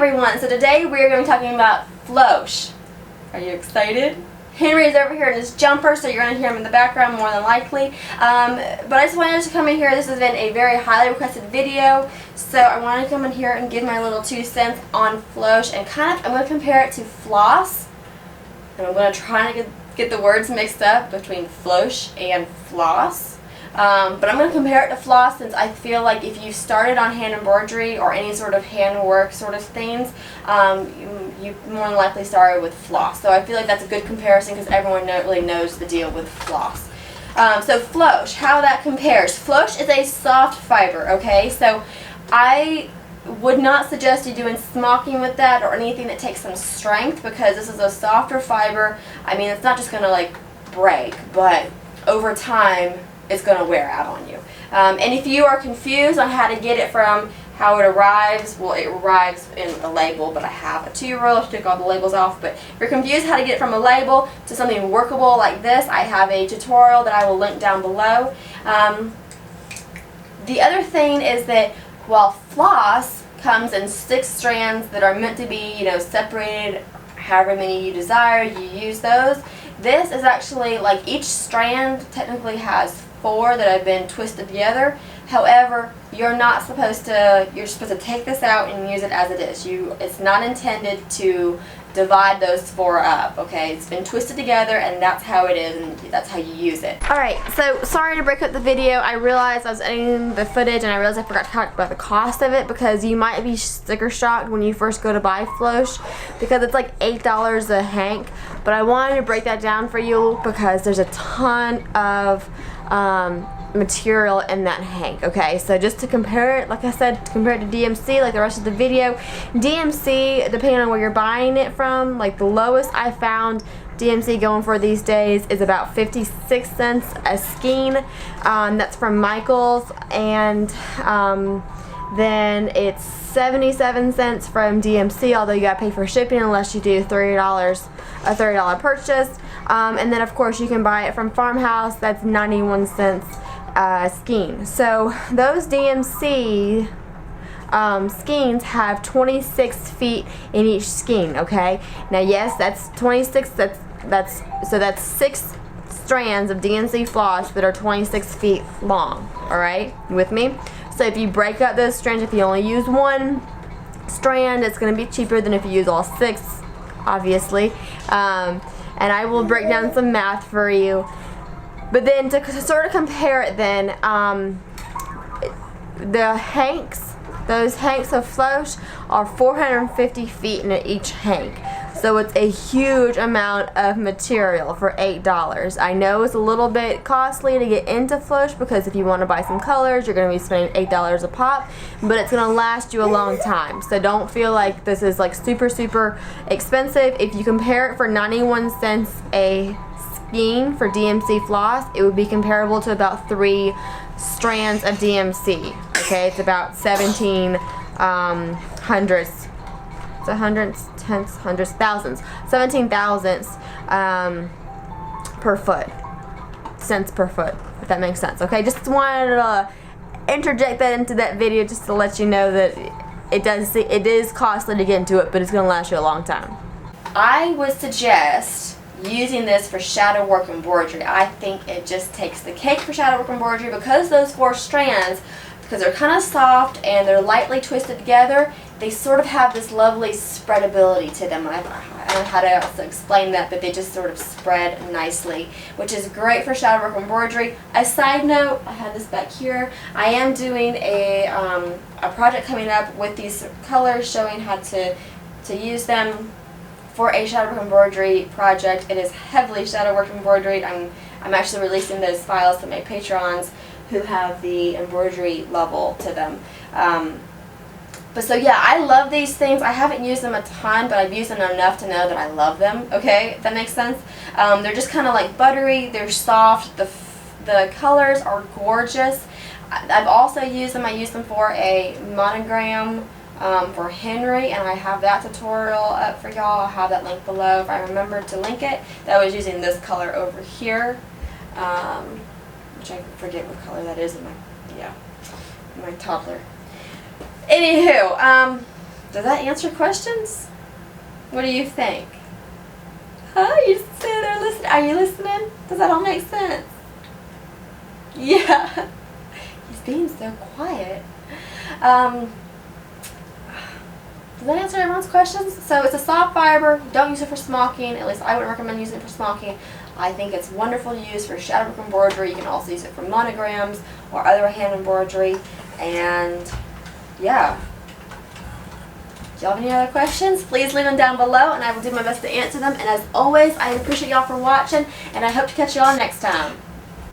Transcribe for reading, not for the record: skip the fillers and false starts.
everyone, so today we're going to be talking about floche. Are you excited? Henry's over here in his jumper, so you're going to hear him in the background more than likely. But I just wanted to come in here. This has been a very highly requested video, so I wanted to come in here and give my little 2 cents on floche, and I'm going to compare it to floss. And I'm going to try not to get the words mixed up between floche and floss. But I'm going to compare it to floss, since I feel like if you started on hand embroidery or any sort of handwork sort of things, you more than likely started with floss. So I feel like that's a good comparison because everyone really knows the deal with floss. So floche, how that compares. Floche is a soft fiber, okay? So I would not suggest you doing smocking with that or anything that takes some strength, because this is a softer fiber. I mean, it's not just going to like break, but over time it's going to wear out on you. And if you are confused on how to get it from how it arrives, well, it arrives in the label, but I have a 2-year-old to take all the labels off. But if you're confused how to get it from a label to something workable like this, I have a tutorial that I will link down below. The other thing is that while floss comes in 6 strands that are meant to be, separated however many you desire, you use those. This is actually, like, each strand technically has 4 that have been twisted together. However, you're supposed to take this out and use it as it is. It's not intended to divide those 4 up, okay? It's been twisted together, and that's how it is, and that's how you use it. Alright, so sorry to break up the video. I realized I was editing the footage, and I realized I forgot to talk about the cost of it, because you might be sticker shocked when you first go to buy floche, because it's like $8 a hank. But I wanted to break that down for you because there's a ton of material in that hank, okay? So just to compare it, like I said, to compare it to DMC, like the rest of the video, DMC, depending on where you're buying it from, like the lowest I found DMC going for these days is about 56 cents a skein. That's from Michael's, and then it's 77 cents from DMC, although you gotta pay for shipping unless you do a $30 purchase. And then of course you can buy it from Farmhouse. That's 91 cents skein. So those DMC skeins have 26 feet in each skein, okay? Now yes, that's 26, that's 6 strands of DMC floss that are 26 feet long, alright? You with me? So if you break up those strands, if you only use 1 strand, it's going to be cheaper than if you use all 6, obviously. And I will break down some math for you. But then to sort of compare it then, the hanks, those hanks of floche are 450 feet in each hank. So it's a huge amount of material for $8. I know it's a little bit costly to get into floche, because if you want to buy some colors, you're going to be spending $8 a pop, but it's going to last you a long time. So don't feel like this is like super expensive. If you compare it for 91 cents a skein for DMC floss, it would be comparable to about 3 strands of DMC. Okay, it's about 17 hundredths. It's hundredths, hundreds, thousands, 17 thousandths per foot, cents per foot, if that makes sense. Okay, just wanted to interject that into that video just to let you know that it is costly to get into it, but it's going to last you a long time. I would suggest using this for shadow work embroidery. I think it just takes the cake for shadow work embroidery, because those 4 strands, because they're kind of soft and they're lightly twisted together, they sort of have this lovely spreadability to them. I don't know how to also explain that, but they just sort of spread nicely, which is great for shadow work embroidery. A side note, I have this back here. I am doing a project coming up with these colors, showing how to use them for a shadow work embroidery project. It is heavily shadow work embroidery. I'm actually releasing those files to my patrons who have the embroidery level to them. But so yeah, I love these things. I haven't used them a ton, but I've used them enough to know that I love them, okay, if that makes sense. They're just kind of like buttery, they're soft, the colors are gorgeous. I've also used them, I used them for a monogram for Henry, and I have that tutorial up for y'all. I'll have that link below if I remember to link it. That was using this color over here, which I forget what color that is in my toddler. Anywho, Does that answer questions? What do you think? Huh? You just sitting there listening. Are you listening? Does that all make sense? Yeah. He's being so quiet. Does that answer everyone's questions? So it's a soft fiber. Don't use it for smocking. At least I wouldn't recommend using it for smocking. I think it's wonderful to use for shadow work embroidery. You can also use it for monograms or other hand embroidery. And yeah. Do y'all have any other questions? Please leave them down below and I will do my best to answer them. And as always, I appreciate y'all for watching and I hope to catch y'all next time.